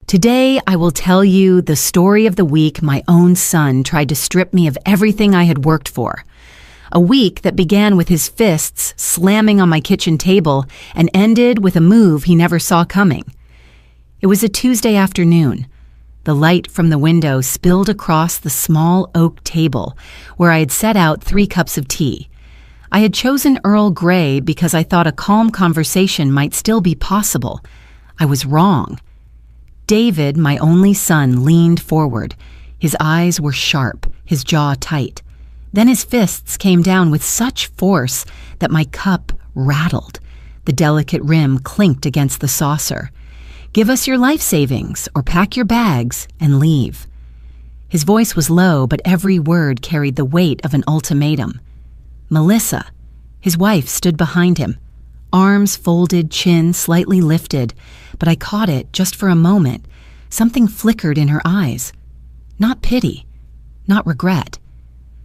Today, I will tell you the story of the week my own son tried to strip me of everything I had worked for. A week that began with his fists slamming on my kitchen table and ended with a move he never saw coming. It was a Tuesday afternoon. The light from the window spilled across the small oak table where I had set out 3 cups of tea. I had chosen Earl Grey because I thought a calm conversation might still be possible. I was wrong. David, my only son, leaned forward. His eyes were sharp, his jaw tight. Then his fists came down with such force that my cup rattled. The delicate rim clinked against the saucer. "Give us your life savings or pack your bags and leave." His voice was low, but every word carried the weight of an ultimatum. Melissa, his wife, stood behind him. Arms folded, chin slightly lifted, but I caught it just for a moment. Something flickered in her eyes. Not pity, not regret.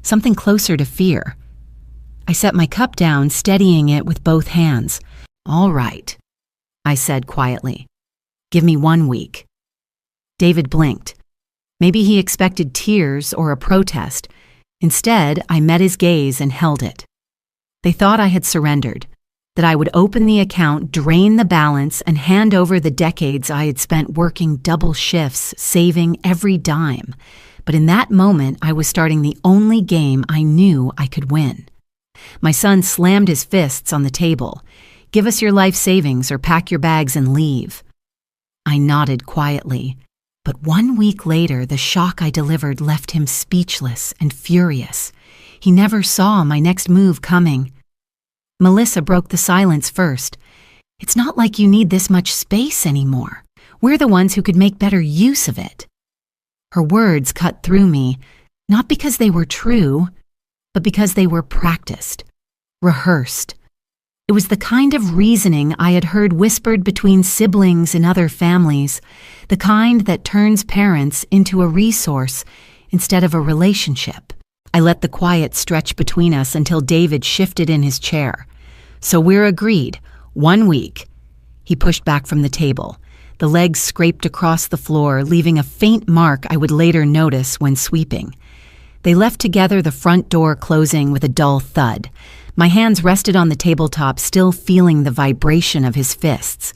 Something closer to fear. I set my cup down, steadying it with both hands. "All right," I said quietly. "Give me 1 week." David blinked. Maybe he expected tears or a protest. Instead, I met his gaze and held it. They thought I had surrendered, that I would open the account, drain the balance, and hand over the decades I had spent working double shifts, saving every dime. But in that moment, I was starting the only game I knew I could win. My son slammed his fists on the table. "Give us your life savings or pack your bags and leave." I nodded quietly, but 1 week later, the shock I delivered left him speechless and furious. He never saw my next move coming. Melissa broke the silence first. "It's not like you need this much space anymore. We're the ones who could make better use of it." Her words cut through me, not because they were true, but because they were practiced, rehearsed. It was the kind of reasoning I had heard whispered between siblings in other families, the kind that turns parents into a resource instead of a relationship. I let the quiet stretch between us until David shifted in his chair. "So we're agreed. 1 week." He pushed back from the table. The legs scraped across the floor, leaving a faint mark I would later notice when sweeping. They left together, the front door closing with a dull thud. My hands rested on the tabletop, still feeling the vibration of his fists.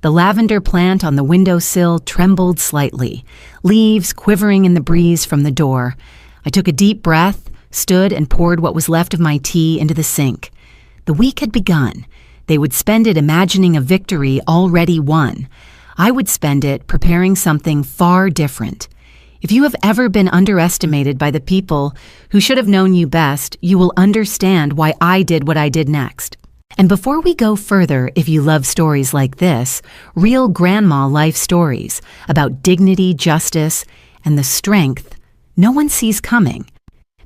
The lavender plant on the windowsill trembled slightly, leaves quivering in the breeze from the door. I took a deep breath, stood, and poured what was left of my tea into the sink. The week had begun. They would spend it imagining a victory already won. I would spend it preparing something far different. If you have ever been underestimated by the people who should have known you best, you will understand why I did what I did next. And before we go further, if you love stories like this, real grandma life stories about dignity, justice, and the strength no one sees coming,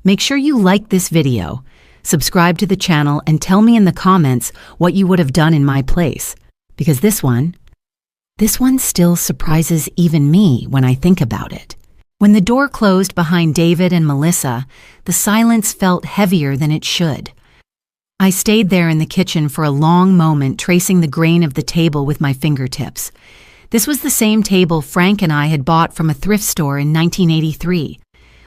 make sure you like this video, subscribe to the channel, and tell me in the comments what you would have done in my place. Because this one still surprises even me when I think about it. When the door closed behind David and Melissa, the silence felt heavier than it should. I stayed there in the kitchen for a long moment, tracing the grain of the table with my fingertips. This was the same table Frank and I had bought from a thrift store in 1983.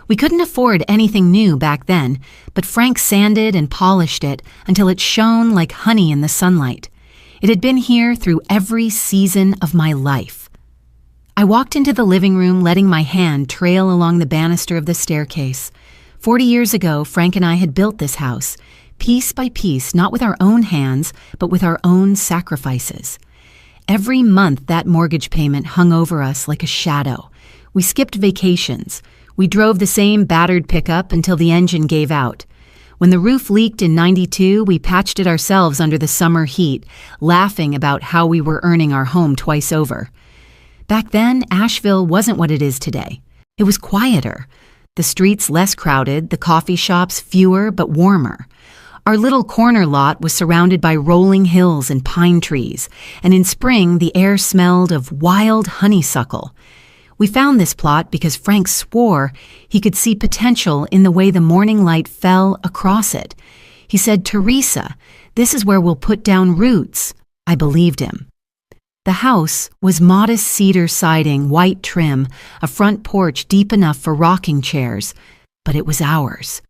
We couldn't afford anything new back then, but Frank sanded and polished it until it shone like honey in the sunlight. It had been here through every season of my life. I walked into the living room, letting my hand trail along the banister of the staircase. 40 years ago, Frank and I had built this house, piece by piece, not with our own hands, but with our own sacrifices. Every month, that mortgage payment hung over us like a shadow. We skipped vacations. We drove the same battered pickup until the engine gave out. When the roof leaked in '92, we patched it ourselves under the summer heat, laughing about how we were earning our home twice over. Back then, Asheville wasn't what it is today. It was quieter. The streets less crowded, the coffee shops fewer but warmer. Our little corner lot was surrounded by rolling hills and pine trees, and in spring the air smelled of wild honeysuckle. We found this plot because Frank swore he could see potential in the way the morning light fell across it. He said, "Teresa, this is where we'll put down roots." I believed him. The house was modest cedar siding, white trim, a front porch deep enough for rocking chairs, but it was ours.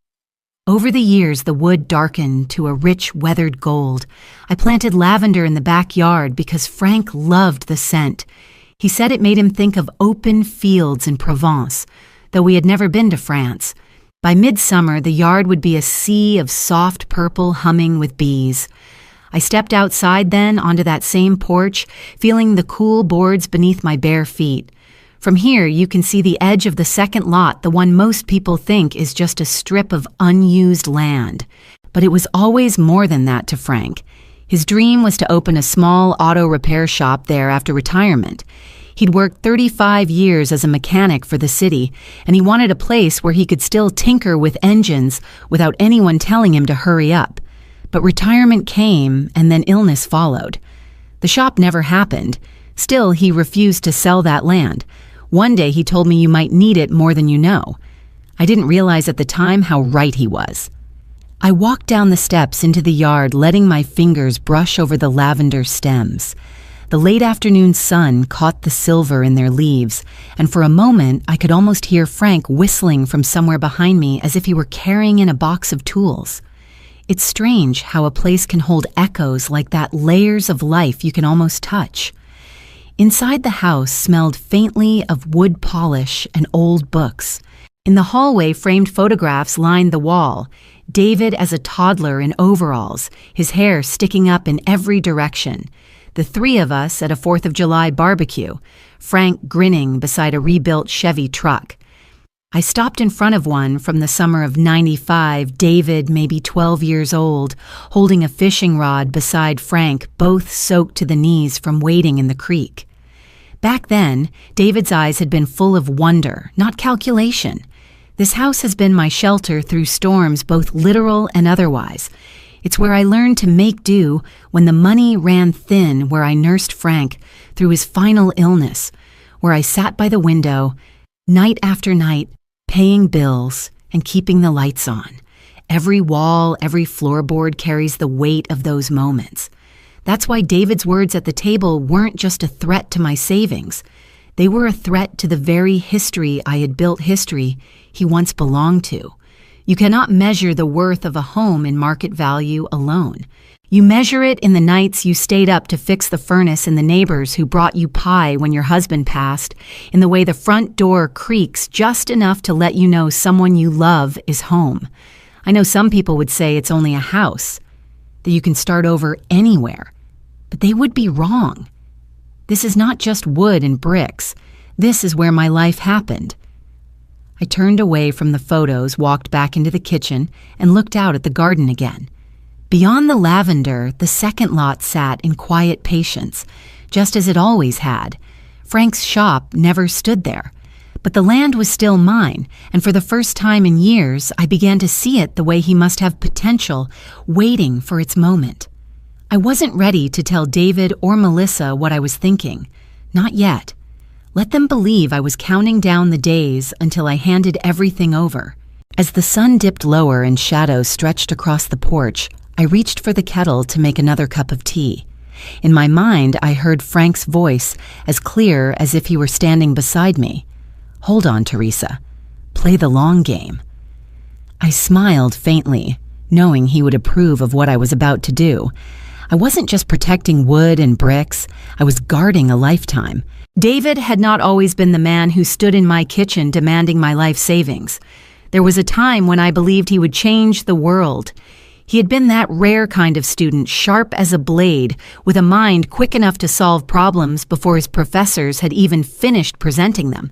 Over the years, the wood darkened to a rich, weathered gold. I planted lavender in the backyard because Frank loved the scent. He said it made him think of open fields in Provence, though we had never been to France. By midsummer, the yard would be a sea of soft purple humming with bees. I stepped outside then onto that same porch, feeling the cool boards beneath my bare feet. From here, you can see the edge of the second lot, the one most people think is just a strip of unused land. But it was always more than that to Frank. His dream was to open a small auto repair shop there after retirement. He'd worked 35 years as a mechanic for the city, and he wanted a place where he could still tinker with engines without anyone telling him to hurry up. But retirement came, and then illness followed. The shop never happened. Still, he refused to sell that land. One day he told me you might need it more than you know. I didn't realize at the time how right he was. I walked down the steps into the yard, letting my fingers brush over the lavender stems. The late afternoon sun caught the silver in their leaves, and for a moment I could almost hear Frank whistling from somewhere behind me as if he were carrying in a box of tools. It's strange how a place can hold echoes like that, layers of life you can almost touch. Inside the house smelled faintly of wood polish and old books. In the hallway, framed photographs lined the wall. David as a toddler in overalls, his hair sticking up in every direction. The three of us at a 4th of July barbecue, Frank grinning beside a rebuilt Chevy truck. I stopped in front of one from the summer of '95, David, maybe 12 years old, holding a fishing rod beside Frank, both soaked to the knees from wading in the creek. Back then, David's eyes had been full of wonder, not calculation. This house has been my shelter through storms, both literal and otherwise. It's where I learned to make do when the money ran thin, where I nursed Frank through his final illness, where I sat by the window, night after night, paying bills and keeping the lights on. Every wall, every floorboard carries the weight of those moments. That's why David's words at the table weren't just a threat to my savings. They were a threat to the very history I had built, history he once belonged to. You cannot measure the worth of a home in market value alone. You measure it in the nights you stayed up to fix the furnace and the neighbors who brought you pie when your husband passed, in the way the front door creaks just enough to let you know someone you love is home. I know some people would say it's only a house, that you can start over anywhere, but they would be wrong. This is not just wood and bricks. This is where my life happened. I turned away from the photos, walked back into the kitchen, and looked out at the garden again. Beyond the lavender, the second lot sat in quiet patience, just as it always had. Frank's shop never stood there. But the land was still mine, and for the first time in years, I began to see it the way he must have potential, waiting for its moment. I wasn't ready to tell David or Melissa what I was thinking. Not yet. Let them believe I was counting down the days until I handed everything over. As the sun dipped lower and shadows stretched across the porch, I reached for the kettle to make another cup of tea. In my mind, I heard Frank's voice, as clear as if he were standing beside me. "Hold on, Teresa. Play the long game." I smiled faintly, knowing he would approve of what I was about to do. I wasn't just protecting wood and bricks, I was guarding a lifetime. David had not always been the man who stood in my kitchen demanding my life savings. There was a time when I believed he would change the world. He had been that rare kind of student, sharp as a blade, with a mind quick enough to solve problems before his professors had even finished presenting them.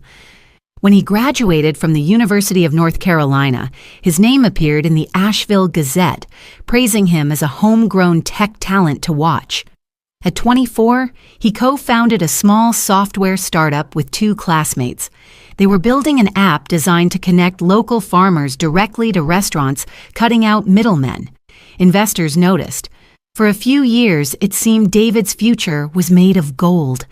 When he graduated from the University of North Carolina, his name appeared in the Asheville Gazette, praising him as a homegrown tech talent to watch. At 24, he co-founded a small software startup with two classmates. They were building an app designed to connect local farmers directly to restaurants, cutting out middlemen. Investors noticed. For a few years, it seemed David's future was made of gold.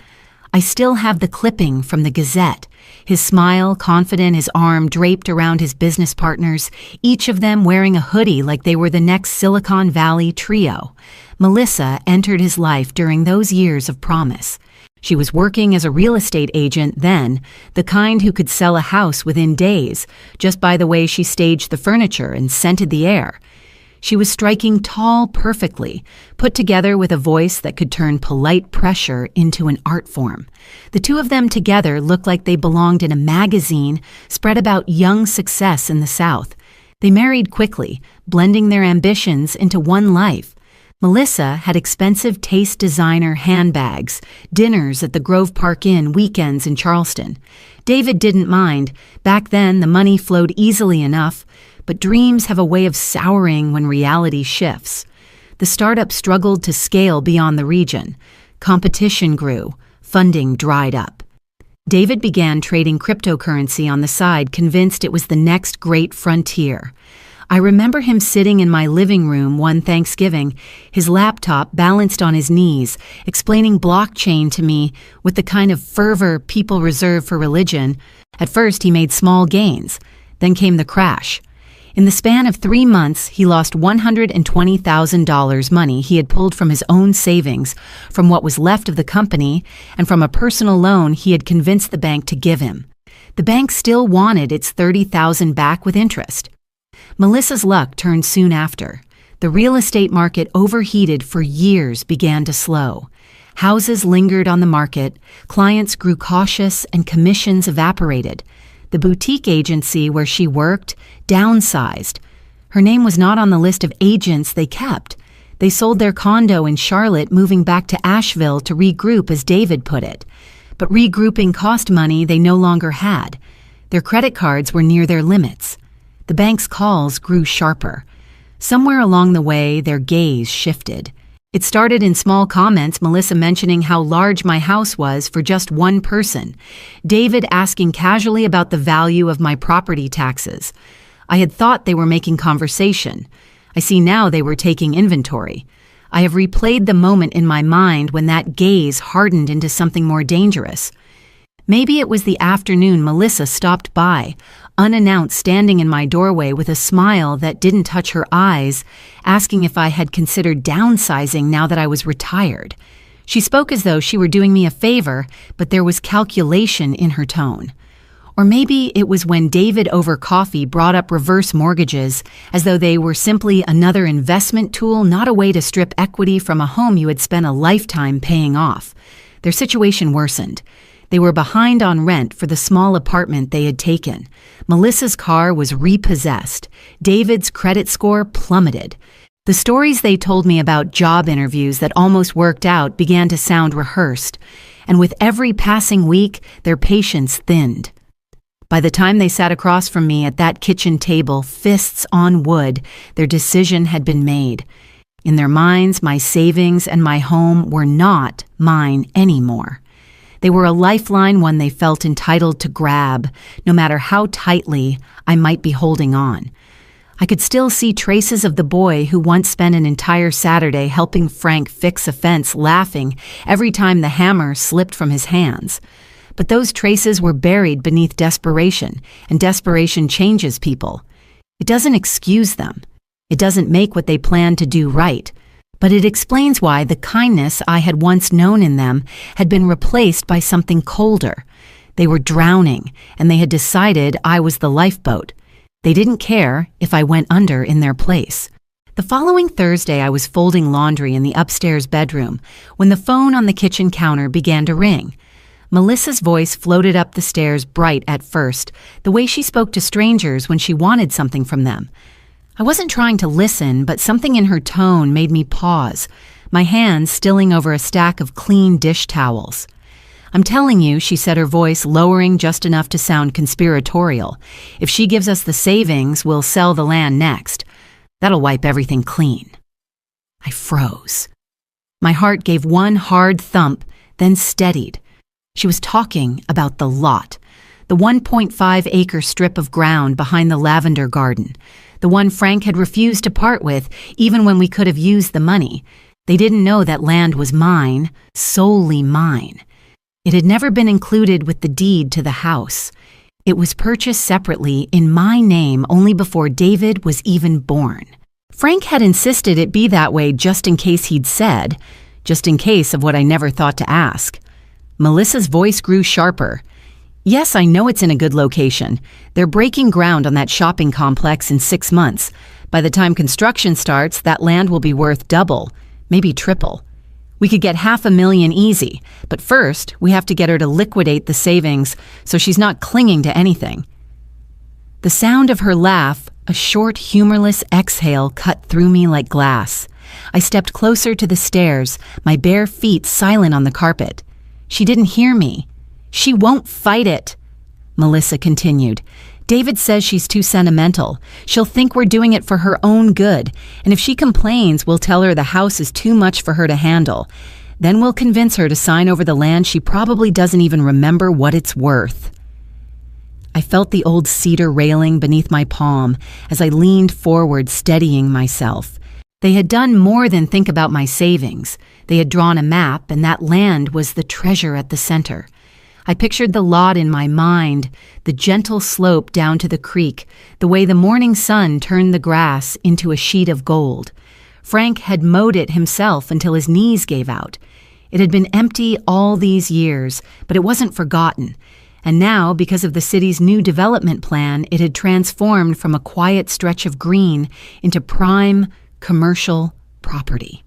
I still have the clipping from the Gazette. His smile, confident, his arm draped around his business partners, each of them wearing a hoodie like they were the next Silicon Valley trio. Melissa entered his life during those years of promise. She was working as a real estate agent then, the kind who could sell a house within days, just by the way she staged the furniture and scented the air. She was striking tall perfectly, put together with a voice that could turn polite pressure into an art form. The two of them together looked like they belonged in a magazine spread about young success in the South. They married quickly, blending their ambitions into one life. Melissa had expensive taste designer handbags, dinners at the Grove Park Inn, weekends in Charleston. David didn't mind. Back then, the money flowed easily enough, but dreams have a way of souring when reality shifts. The startup struggled to scale beyond the region. Competition grew. Funding dried up. David began trading cryptocurrency on the side, convinced it was the next great frontier. I remember him sitting in my living room one Thanksgiving, his laptop balanced on his knees, explaining blockchain to me with the kind of fervor people reserve for religion. At first, he made small gains. Then came the crash. In the span of 3 months, he lost $120,000 money he had pulled from his own savings, from what was left of the company, and from a personal loan he had convinced the bank to give him. The bank still wanted its $30,000 back with interest. Melissa's luck turned soon after. The real estate market, overheated for years, began to slow. Houses lingered on the market, clients grew cautious, and commissions evaporated. The boutique agency where she worked downsized. Her name was not on the list of agents they kept. They sold their condo in Charlotte, moving back to Asheville to regroup, as David put it. But regrouping cost money they no longer had. Their credit cards were near their limits. The bank's calls grew sharper. Somewhere along the way, their gaze shifted. It started in small comments, Melissa mentioning how large my house was for just one person, David asking casually about the value of my property taxes. I had thought they were making conversation. I see now they were taking inventory. I have replayed the moment in my mind when that gaze hardened into something more dangerous. Maybe it was the afternoon Melissa stopped by, unannounced, standing in my doorway with a smile that didn't touch her eyes, asking if I had considered downsizing now that I was retired. She spoke as though she were doing me a favor, but there was calculation in her tone. Or maybe it was when David over coffee brought up reverse mortgages, as though they were simply another investment tool, not a way to strip equity from a home you had spent a lifetime paying off. Their situation worsened. They were behind on rent for the small apartment they had taken. Melissa's car was repossessed. David's credit score plummeted. The stories they told me about job interviews that almost worked out began to sound rehearsed, and with every passing week, their patience thinned. By the time they sat across from me at that kitchen table, fists on wood, their decision had been made. In their minds, my savings and my home were not mine anymore. They were a lifeline, one they felt entitled to grab, no matter how tightly I might be holding on. I could still see traces of the boy who once spent an entire Saturday helping Frank fix a fence, laughing every time the hammer slipped from his hands. But those traces were buried beneath desperation, and desperation changes people. It doesn't excuse them. It doesn't make what they plan to do right. But it explains why the kindness I had once known in them had been replaced by something colder. They were drowning, and they had decided I was the lifeboat. They didn't care if I went under in their place. The following Thursday, I was folding laundry in the upstairs bedroom when the phone on the kitchen counter began to ring. Melissa's voice floated up the stairs, bright at first, the way she spoke to strangers when she wanted something from them. I wasn't trying to listen, but something in her tone made me pause, my hands stilling over a stack of clean dish towels. "I'm telling you," she said, her voice lowering just enough to sound conspiratorial. "If she gives us the savings, we'll sell the land next. That'll wipe everything clean." I froze. My heart gave one hard thump, then steadied. She was talking about the lot, the 1.5-acre strip of ground behind the lavender garden, the one Frank had refused to part with even when we could have used the money. They didn't know that land was mine, solely mine. It had never been included with the deed to the house. It was purchased separately in my name only before David was even born. Frank had insisted it be that way just in case he'd said, just in case of what I never thought to ask. Melissa's voice grew sharper. Yes, I know it's in a good location. They're breaking ground on that shopping complex in 6 months. By the time construction starts, that land will be worth double, maybe triple. We could get $500,000 easy, but first, we have to get her to liquidate the savings so she's not clinging to anything. The sound of her laugh, a short, humorless exhale, cut through me like glass. I stepped closer to the stairs, my bare feet silent on the carpet. She didn't hear me. She won't fight it, Melissa continued. David says she's too sentimental. She'll think we're doing it for her own good, and if she complains, we'll tell her the house is too much for her to handle. Then we'll convince her to sign over the land she probably doesn't even remember what it's worth. I felt the old cedar railing beneath my palm as I leaned forward, steadying myself. They had done more than think about my savings. They had drawn a map, and that land was the treasure at the center. I pictured the lot in my mind, the gentle slope down to the creek, the way the morning sun turned the grass into a sheet of gold. Frank had mowed it himself until his knees gave out. It had been empty all these years, but it wasn't forgotten. And now, because of the city's new development plan, it had transformed from a quiet stretch of green into prime, commercial property.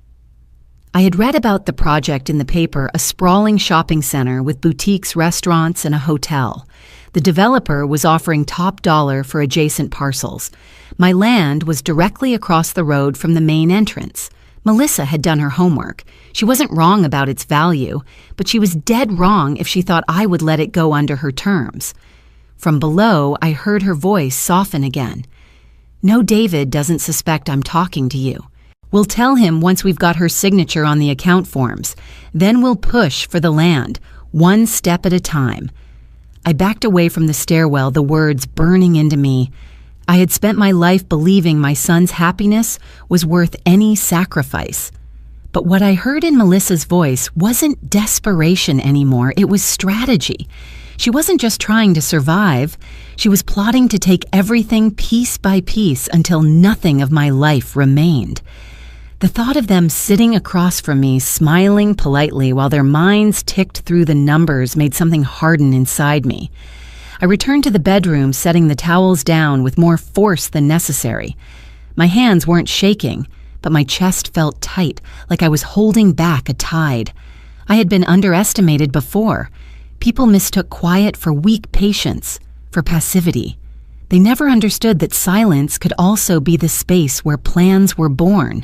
I had read about the project in the paper, a sprawling shopping center with boutiques, restaurants, and a hotel. The developer was offering top dollar for adjacent parcels. My land was directly across the road from the main entrance. Melissa had done her homework. She wasn't wrong about its value, but she was dead wrong if she thought I would let it go under her terms. From below, I heard her voice soften again. No, David doesn't suspect I'm talking to you. We'll tell him once we've got her signature on the account forms. Then we'll push for the land, one step at a time. I backed away from the stairwell, the words burning into me. I had spent my life believing my son's happiness was worth any sacrifice. But what I heard in Melissa's voice wasn't desperation anymore, it was strategy. She wasn't just trying to survive, she was plotting to take everything piece by piece until nothing of my life remained. The thought of them sitting across from me, smiling politely while their minds ticked through the numbers, made something harden inside me. I returned to the bedroom, setting the towels down with more force than necessary. My hands weren't shaking, but my chest felt tight, like I was holding back a tide. I had been underestimated before. People mistook quiet for weak patience, for passivity. They never understood that silence could also be the space where plans were born.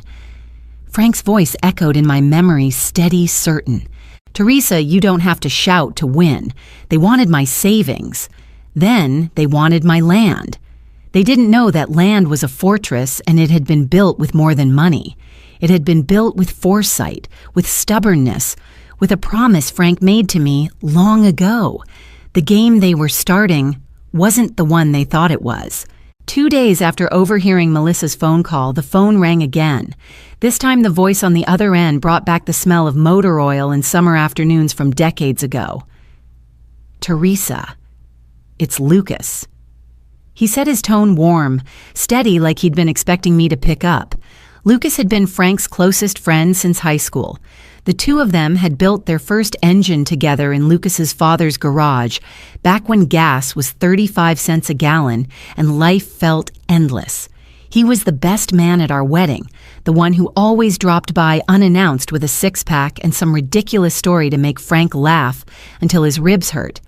Frank's voice echoed in my memory, steady, certain. Teresa, you don't have to shout to win. They wanted my savings. Then they wanted my land. They didn't know that land was a fortress and it had been built with more than money. It had been built with foresight, with stubbornness, with a promise Frank made to me long ago. The game they were starting wasn't the one they thought it was. 2 days after overhearing Melissa's phone call, the phone rang again. This time the voice on the other end brought back the smell of motor oil and summer afternoons from decades ago. Teresa. It's Lucas. He said his tone warm, steady like he'd been expecting me to pick up. Lucas had been Frank's closest friend since high school. The two of them had built their first engine together in Lucas's father's garage, back when gas was 35 cents a gallon and life felt endless. He was the best man at our wedding, the one who always dropped by unannounced with a six-pack and some ridiculous story to make Frank laugh until his ribs hurt.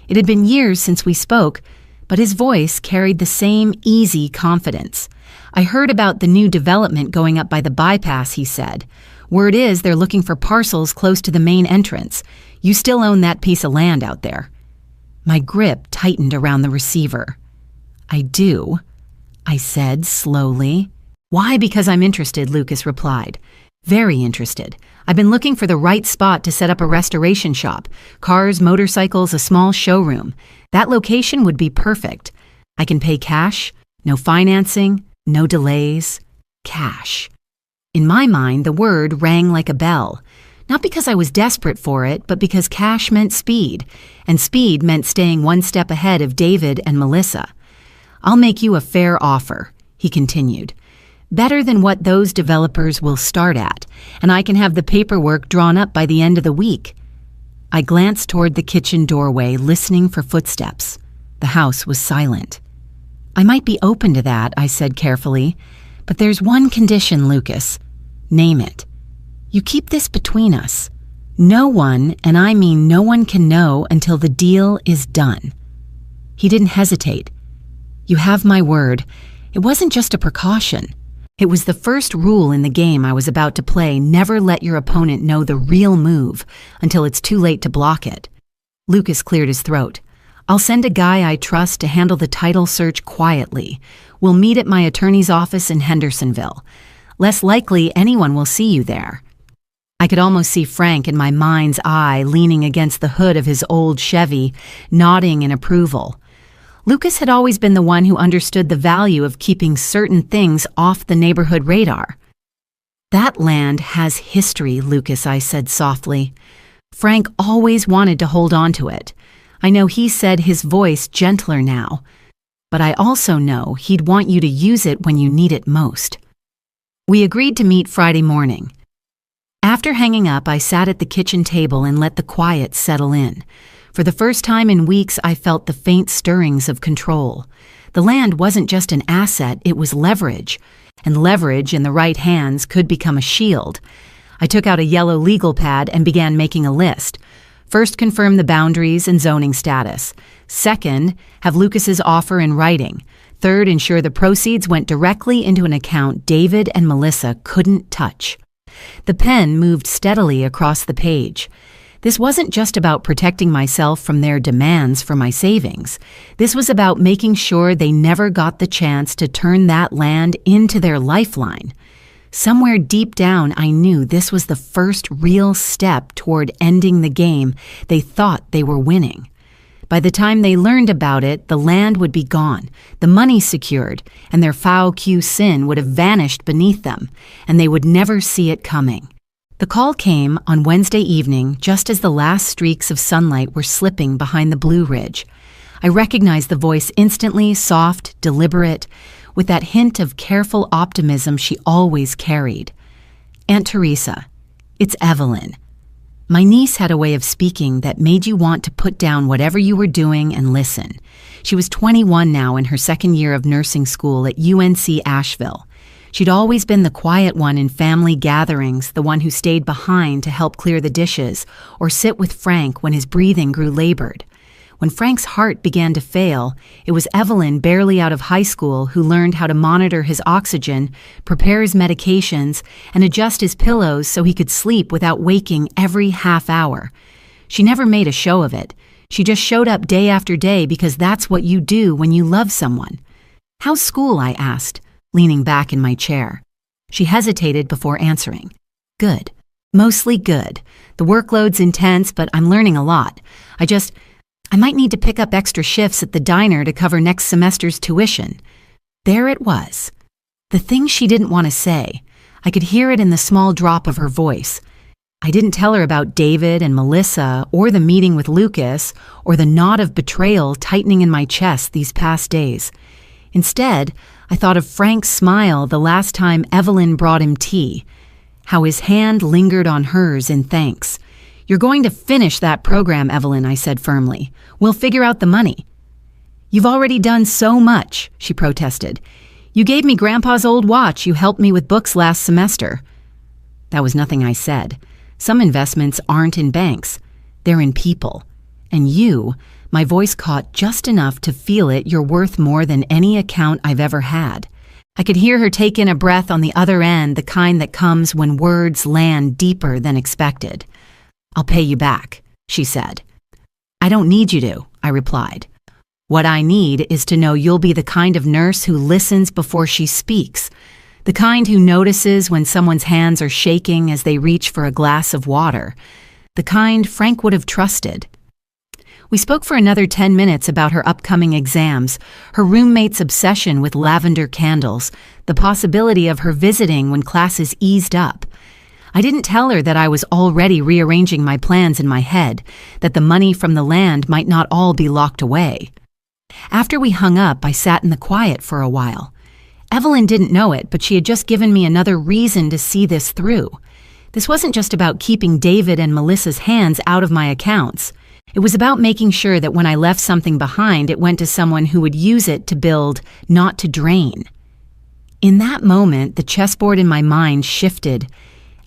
It had been years since we spoke, but his voice carried the same easy confidence. I heard about the new development going up by the bypass, he said. Word is they're looking for parcels close to the main entrance. You still own that piece of land out there. My grip tightened around the receiver. I do, I said slowly. Why? Because I'm interested, Lucas replied. Very interested. I've been looking for the right spot to set up a restoration shop. Cars, motorcycles, a small showroom. That location would be perfect. I can pay cash, no financing, no delays. Cash. In my mind, the word rang like a bell. Not because I was desperate for it, but because cash meant speed, and speed meant staying one step ahead of David and Melissa. I'll make you a fair offer, he continued. Better than what those developers will start at, and I can have the paperwork drawn up by the end of the week. I glanced toward the kitchen doorway, listening for footsteps. The house was silent. I might be open to that, I said carefully, but there's one condition, Lucas. Name it. You keep this between us. No one, and I mean no one, can know until the deal is done. He didn't hesitate. You have my word. It wasn't just a precaution. It was the first rule in the game I was about to play. Never let your opponent know the real move until it's too late to block it. Lucas cleared his throat. I'll send a guy I trust to handle the title search quietly. We'll meet at my attorney's office in Hendersonville. Less likely anyone will see you there. I could almost see Frank in my mind's eye, leaning against the hood of his old Chevy, nodding in approval. Lucas had always been the one who understood the value of keeping certain things off the neighborhood radar. That land has history, Lucas, I said softly. Frank always wanted to hold on to it. I know he said, his voice gentler now. But I also know he'd want you to use it when you need it most. We agreed to meet Friday morning. After hanging up, I sat at the kitchen table and let the quiet settle in. For the first time in weeks, I felt the faint stirrings of control. The land wasn't just an asset, it was leverage. And leverage in the right hands could become a shield. I took out a yellow legal pad and began making a list. First, confirm the boundaries and zoning status. Second, have Lucas's offer in writing. Third, ensure the proceeds went directly into an account David and Melissa couldn't touch. The pen moved steadily across the page. This wasn't just about protecting myself from their demands for my savings. This was about making sure they never got the chance to turn that land into their lifeline. Somewhere deep down, I knew this was the first real step toward ending the game they thought they were winning. By the time they learned about it, the land would be gone, the money secured, and their foul sin would have vanished beneath them, and they would never see it coming. The call came on Wednesday evening, just as the last streaks of sunlight were slipping behind the Blue Ridge. I recognized the voice instantly, soft, deliberate, with that hint of careful optimism she always carried. Aunt Teresa, it's Evelyn. My niece had a way of speaking that made you want to put down whatever you were doing and listen. She was 21 now, in her second year of nursing school at UNC Asheville. She'd always been the quiet one in family gatherings, the one who stayed behind to help clear the dishes or sit with Frank when his breathing grew labored. When Frank's heart began to fail, it was Evelyn, barely out of high school, who learned how to monitor his oxygen, prepare his medications, and adjust his pillows so he could sleep without waking every half hour. She never made a show of it. She just showed up day after day because that's what you do when you love someone. "How's school?" I asked, leaning back in my chair. She hesitated before answering. "Good. Mostly good. The workload's intense, but I'm learning a lot. I might need to pick up extra shifts at the diner to cover next semester's tuition." There it was. The thing she didn't want to say. I could hear it in the small drop of her voice. I didn't tell her about David and Melissa, or the meeting with Lucas, or the knot of betrayal tightening in my chest these past days. Instead, I thought of Frank's smile the last time Evelyn brought him tea, how his hand lingered on hers in thanks. "You're going to finish that program, Evelyn," I said firmly. "We'll figure out the money." "You've already done so much," she protested. "You gave me Grandpa's old watch. You helped me with books last semester." That was nothing I said. Some investments aren't in banks. They're in people. And you, my voice caught just enough to feel it, you're worth more than any account I've ever had. I could hear her take in a breath on the other end, the kind that comes when words land deeper than expected. "I'll pay you back," she said. "I don't need you to," I replied. "What I need is to know you'll be the kind of nurse who listens before she speaks, the kind who notices when someone's hands are shaking as they reach for a glass of water, the kind Frank would have trusted." We spoke for another 10 minutes about her upcoming exams, her roommate's obsession with lavender candles, the possibility of her visiting when classes eased up. I didn't tell her that I was already rearranging my plans in my head, that the money from the land might not all be locked away. After we hung up, I sat in the quiet for a while. Evelyn didn't know it, but she had just given me another reason to see this through. This wasn't just about keeping David and Melissa's hands out of my accounts. It was about making sure that when I left something behind, it went to someone who would use it to build, not to drain. In that moment, the chessboard in my mind shifted.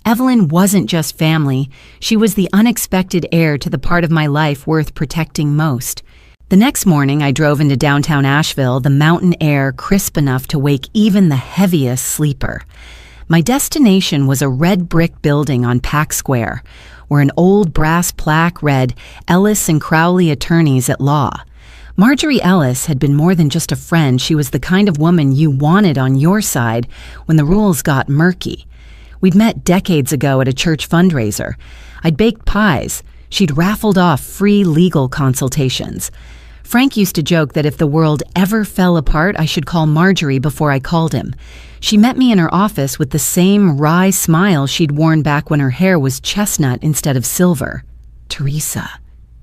Evelyn wasn't just family. She was the unexpected heir to the part of my life worth protecting most. The next morning, I drove into downtown Asheville, the mountain air crisp enough to wake even the heaviest sleeper. My destination was a red brick building on Pack Square, where an old brass plaque read Ellis and Crowley Attorneys at Law. Marjorie Ellis had been more than just a friend. She was the kind of woman you wanted on your side when the rules got murky. We'd met decades ago at a church fundraiser. I'd baked pies. She'd raffled off free legal consultations. Frank used to joke that if the world ever fell apart, I should call Marjorie before I called him. She met me in her office with the same wry smile she'd worn back when her hair was chestnut instead of silver. "Teresa,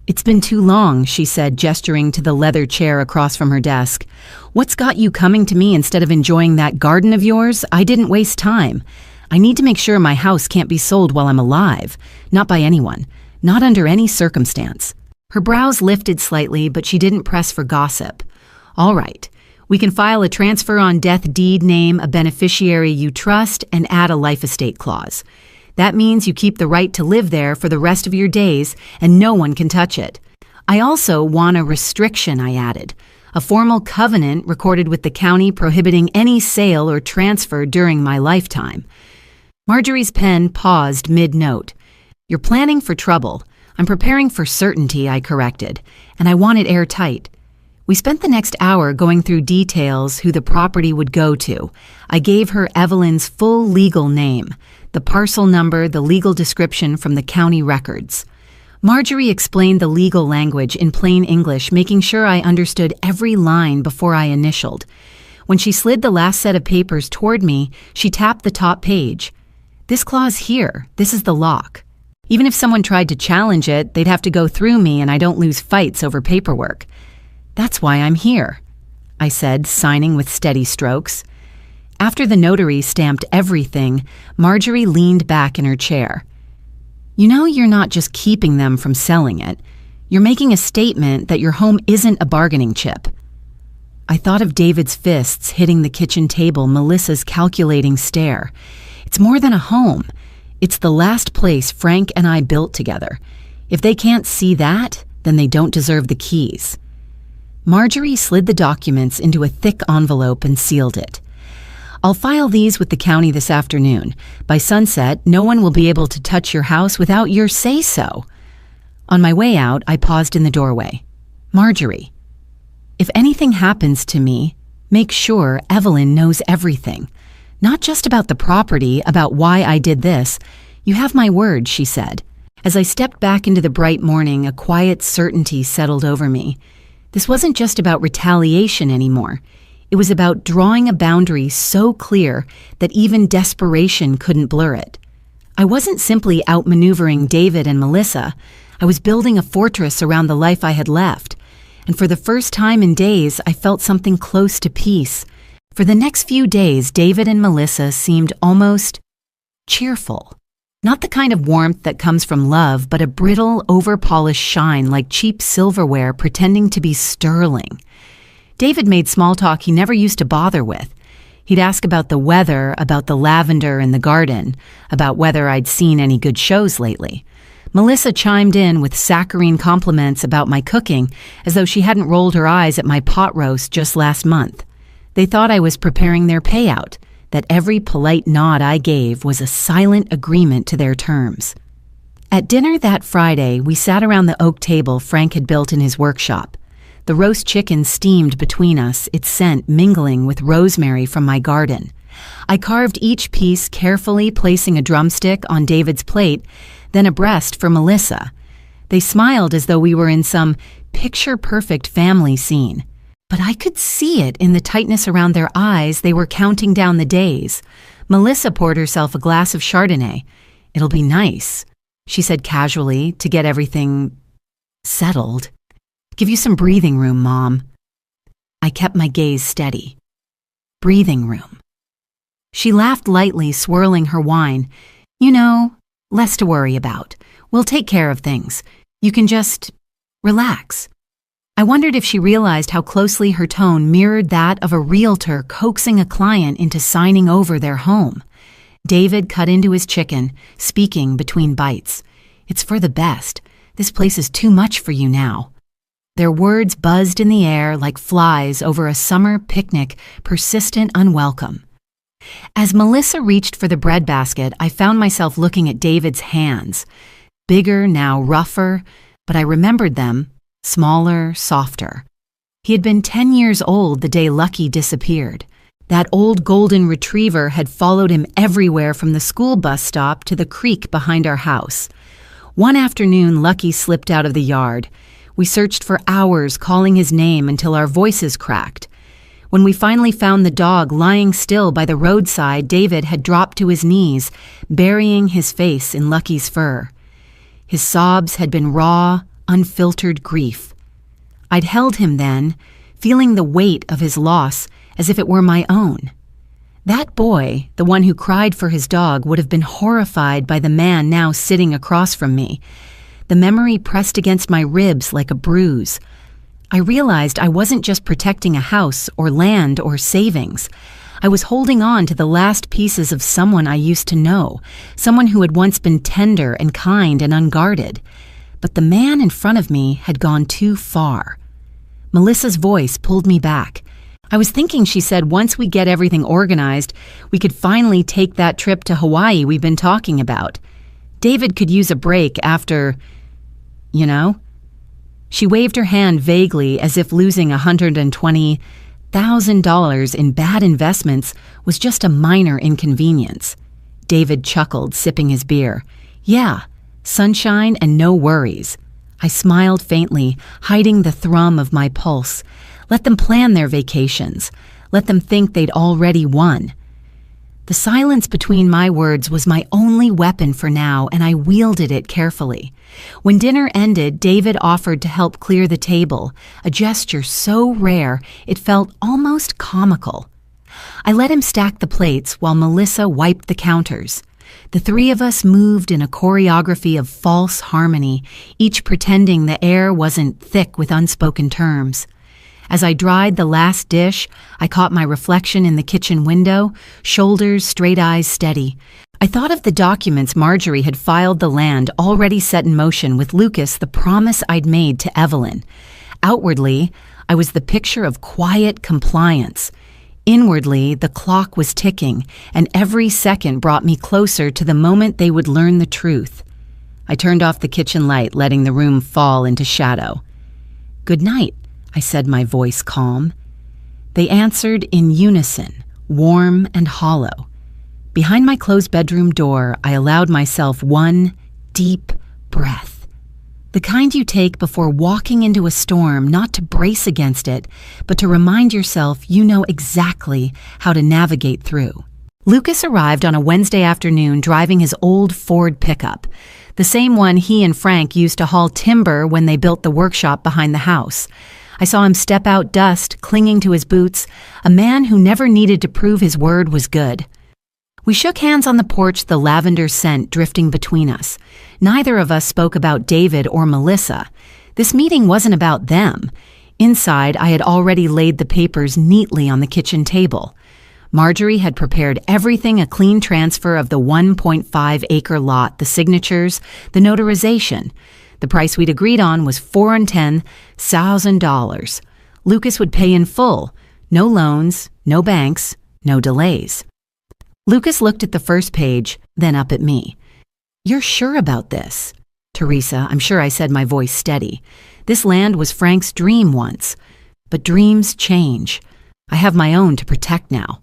it's been too long," she said, gesturing to the leather chair across from her desk. "What's got you coming to me instead of enjoying that garden of yours? I didn't waste time. I need to make sure my house can't be sold while I'm alive. Not by anyone. Not under any circumstance." Her brows lifted slightly, but she didn't press for gossip. "All right. We can file a transfer on death deed, name a beneficiary you trust, and add a life estate clause. That means you keep the right to live there for the rest of your days, and no one can touch it. I also want a restriction," I added. "A formal covenant recorded with the county prohibiting any sale or transfer during my lifetime." Marjorie's pen paused mid-note. "You're planning for trouble. I'm preparing for certainty," I corrected, "and I want it airtight." We spent the next hour going through details who the property would go to. I gave her Evelyn's full legal name, the parcel number, the legal description from the county records. Marjorie explained the legal language in plain English, making sure I understood every line before I initialed. When she slid the last set of papers toward me, she tapped the top page. "This clause here, this is the lock. Even if someone tried to challenge it, they'd have to go through me, and I don't lose fights over paperwork. That's why I'm here," I said, signing with steady strokes. After the notary stamped everything, Marjorie leaned back in her chair. "You know you're not just keeping them from selling it. You're making a statement that your home isn't a bargaining chip." I thought of David's fists hitting the kitchen table, Melissa's calculating stare. It's more than a home. It's the last place Frank and I built together. If they can't see that, then they don't deserve the keys. Marjorie slid the documents into a thick envelope and sealed it. "I'll file these with the county this afternoon. By sunset, no one will be able to touch your house without your say-so." On my way out, I paused in the doorway. "Marjorie, if anything happens to me, make sure Evelyn knows everything. Not just about the property, about why I did this. You have my word," she said. As I stepped back into the bright morning, a quiet certainty settled over me. This wasn't just about retaliation anymore. It was about drawing a boundary so clear that even desperation couldn't blur it. I wasn't simply outmaneuvering David and Melissa. I was building a fortress around the life I had left. And for the first time in days, I felt something close to peace. For the next few days, David and Melissa seemed almost cheerful. Not the kind of warmth that comes from love, but a brittle, over-polished shine like cheap silverware pretending to be sterling. David made small talk he never used to bother with. He'd ask about the weather, about the lavender in the garden, about whether I'd seen any good shows lately. Melissa chimed in with saccharine compliments about my cooking, as though she hadn't rolled her eyes at my pot roast just last month. They thought I was preparing their payout, that every polite nod I gave was a silent agreement to their terms. At dinner that Friday, we sat around the oak table Frank had built in his workshop. The roast chicken steamed between us, its scent mingling with rosemary from my garden. I carved each piece carefully, placing a drumstick on David's plate, then a breast for Melissa. They smiled as though we were in some picture-perfect family scene. But I could see it in the tightness around their eyes. They were counting down the days. Melissa poured herself a glass of Chardonnay. "It'll be nice," she said casually, to get everything settled. "Give you some breathing room, Mom." I kept my gaze steady. Breathing room. She laughed lightly, swirling her wine. "You know, Less to worry about. We'll take care of things. You can just relax." I wondered if she realized how closely her tone mirrored that of a realtor coaxing a client into signing over their home. David cut into his chicken, speaking between bites. "It's for the best. This place is too much for you now." Their words buzzed in the air like flies over a summer picnic, persistent, unwelcome. As Melissa reached for the breadbasket, I found myself looking at David's hands. Bigger, now rougher, but I remembered them, smaller, softer. He had been 10 years old the day Lucky disappeared. That old golden retriever had followed him everywhere from the school bus stop to the creek behind our house. One afternoon, Lucky slipped out of the yard. We searched for hours, calling his name until our voices cracked. When we finally found the dog lying still by the roadside, David had dropped to his knees, burying his face in Lucky's fur. His sobs had been raw, unfiltered grief. I'd held him then, feeling the weight of his loss as if it were my own. That boy, the one who cried for his dog, would have been horrified by the man now sitting across from me. The memory pressed against my ribs like a bruise. I realized I wasn't just protecting a house or land or savings. I was holding on to the last pieces of someone I used to know, someone who had once been tender and kind and unguarded. But the man in front of me had gone too far. Melissa's voice pulled me back. I was thinking she said once we get everything organized, we could finally take that trip to Hawaii we've been talking about. David could use a break after, you know. She waved her hand vaguely as if losing $120,000 in bad investments was just a minor inconvenience. David chuckled, sipping his beer. "Yeah, sunshine and no worries." I smiled faintly, hiding the thrum of my pulse. Let them plan their vacations. Let them think they'd already won. The silence between my words was my only weapon for now, and I wielded it carefully. When dinner ended, David offered to help clear the table, a gesture so rare it felt almost comical. I let him stack the plates while Melissa wiped the counters. The three of us moved in a choreography of false harmony, each pretending the air wasn't thick with unspoken terms. As I dried the last dish, I caught my reflection in the kitchen window, shoulders, straight eyes steady. I thought of the documents Marjorie had filed, the land already set in motion with Lucas, the promise I'd made to Evelyn. Outwardly, I was the picture of quiet compliance. Inwardly, the clock was ticking, and every second brought me closer to the moment they would learn the truth. I turned off the kitchen light, letting the room fall into shadow. "Good night," I said, my voice calm. They answered in unison, warm and hollow. Behind my closed bedroom door, I allowed myself one deep breath. The kind you take before walking into a storm, not to brace against it, but to remind yourself you know exactly how to navigate through. Lucas arrived on a Wednesday afternoon driving his old Ford pickup, the same one he and Frank used to haul timber when they built the workshop behind the house. I saw him step out, dust clinging to his boots, a man who never needed to prove his word was good. We shook hands on the porch, the lavender scent drifting between us. Neither of us spoke about David or Melissa. This meeting wasn't about them. Inside, I had already laid the papers neatly on the kitchen table. Marjorie had prepared everything, a clean transfer of the 1.5-acre lot, the signatures, the notarization. The price we'd agreed on was $410,000. Lucas would pay in full. No loans, no banks, no delays. Lucas looked at the first page, then up at me. "You're sure about this?" "Teresa," I'm sure I said, my voice steady. "This land was Frank's dream once. But dreams change. I have my own to protect now."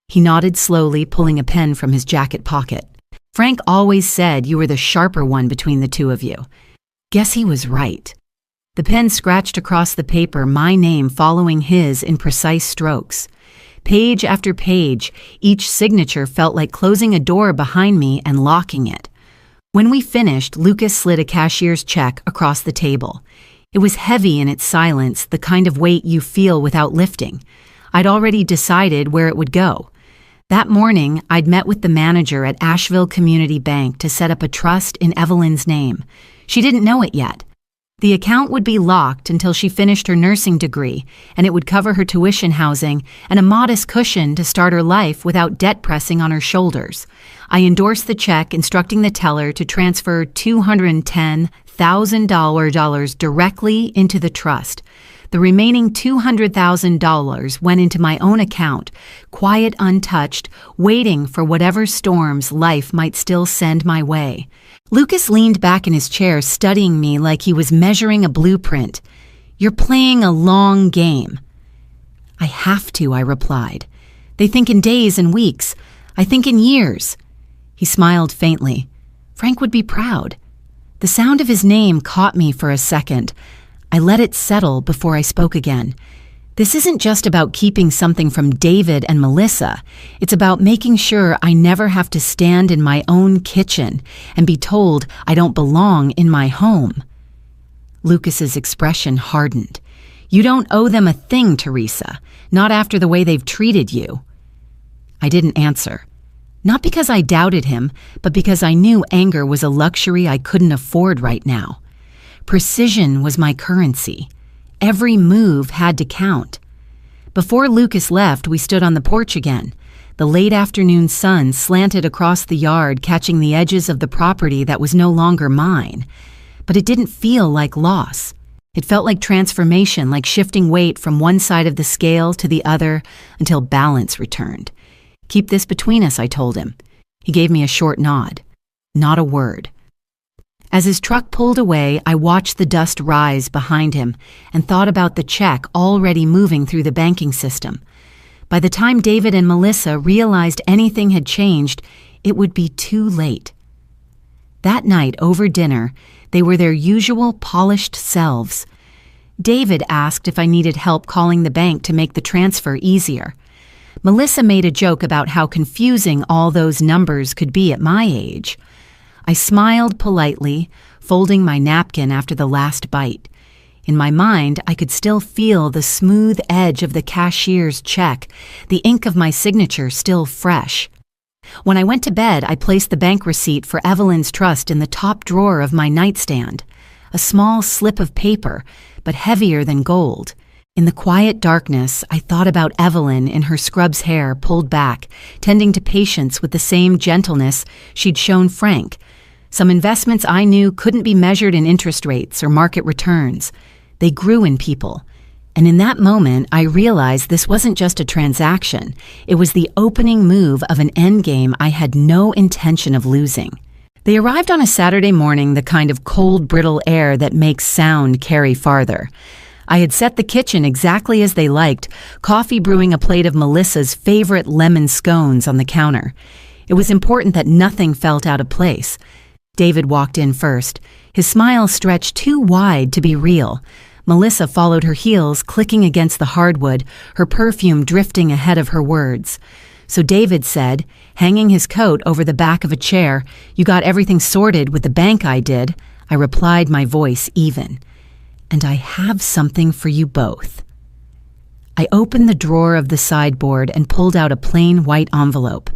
He nodded slowly, pulling a pen from his jacket pocket. "Frank always said you were the sharper one between the two of you." Guess he was right. The pen scratched across the paper, my name following his in precise strokes. Page after page, each signature felt like closing a door behind me and locking it. When we finished, Lucas slid a cashier's check across the table. It was heavy in its silence, the kind of weight you feel without lifting. I'd already decided where it would go. That morning, I'd met with the manager at Asheville Community Bank to set up a trust in Evelyn's name. She didn't know it yet. The account would be locked until she finished her nursing degree, and it would cover her tuition, housing, and a modest cushion to start her life without debt pressing on her shoulders. I endorsed the check, instructing the teller to transfer $210,000 directly into the trust. The remaining $200,000 went into my own account, quiet, untouched, waiting for whatever storms life might still send my way. Lucas leaned back in his chair, studying me like he was measuring a blueprint. "You're playing a long game." "I have to," I replied. "They think in days and weeks. I think in years." He smiled faintly. Frank would be proud. The sound of his name caught me for a second. I let it settle before I spoke again. "This isn't just about keeping something from David and Melissa. It's about making sure I never have to stand in my own kitchen and be told I don't belong in my home." Lucas's expression hardened. "You don't owe them a thing, Teresa, not after the way they've treated you." I didn't answer. Not because I doubted him, but because I knew anger was a luxury I couldn't afford right now. Precision was my currency. Every move had to count. Before Lucas left, we stood on the porch again. The late afternoon sun slanted across the yard, catching the edges of the property that was no longer mine. But it didn't feel like loss. It felt like transformation, like shifting weight from one side of the scale to the other until balance returned. "Keep this between us," I told him. He gave me a short nod. Not a word. As his truck pulled away, I watched the dust rise behind him and thought about the check already moving through the banking system. By the time David and Melissa realized anything had changed, it would be too late. That night, over dinner, they were their usual polished selves. David asked if I needed help calling the bank to make the transfer easier. Melissa made a joke about how confusing all those numbers could be at my age. I smiled politely, folding my napkin after the last bite. In my mind, I could still feel the smooth edge of the cashier's check, the ink of my signature still fresh. When I went to bed, I placed the bank receipt for Evelyn's trust in the top drawer of my nightstand, a small slip of paper, but heavier than gold. In the quiet darkness, I thought about Evelyn in her scrub's hair pulled back, tending to patients with the same gentleness she'd shown Frank. Some investments I knew couldn't be measured in interest rates or market returns. They grew in people. And in that moment, I realized this wasn't just a transaction. It was the opening move of an endgame I had no intention of losing. They arrived on a Saturday morning, the kind of cold, brittle air that makes sound carry farther. I had set the kitchen exactly as they liked, coffee brewing a plate of Melissa's favorite lemon scones on the counter. It was important that nothing felt out of place. David walked in first. His smile stretched too wide to be real. Melissa followed her heels, clicking against the hardwood, her perfume drifting ahead of her words. So David said, hanging his coat over the back of a chair, "You got everything sorted with the bank I did." I replied, my voice even. "And I have something for you both." I opened the drawer of the sideboard and pulled out a plain white envelope.